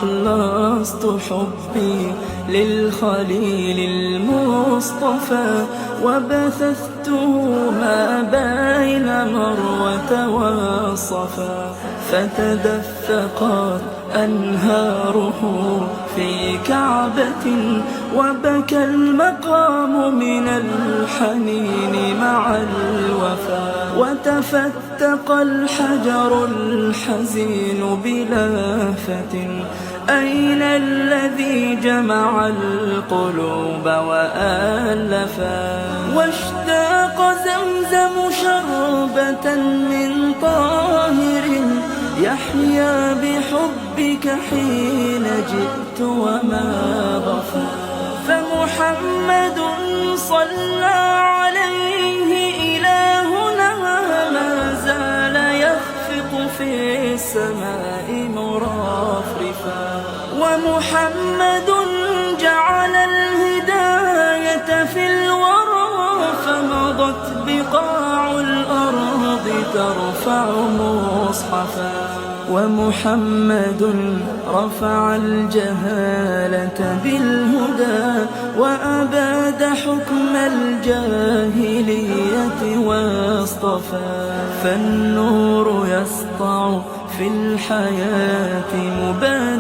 أخلصت حبي للخليل المصطفى، وبثثته ما بين مروة والصفا، فتدفقت أنهاره في كعبة، وبكى المقام من الحنين مع الوفا، وتفتق الحجر الحزين بلهفة: أين الذي جمع القلوب وألفا؟ واشتاق زمزم شربة من طاهر يحيا بحبك حين جئت وما ضفا، فمحمد صلى عليه إلهنا ما زال يخفق في السماء مرفرفا، ومحمد جعل الهداية في الورى، فمضت بقاع الأرض ترفع مصحفا، ومحمد رفع الجهالة بالهدى، وأباد حكم الجاهلية واصطفى، فالنور يسطع في الحياة مبادئ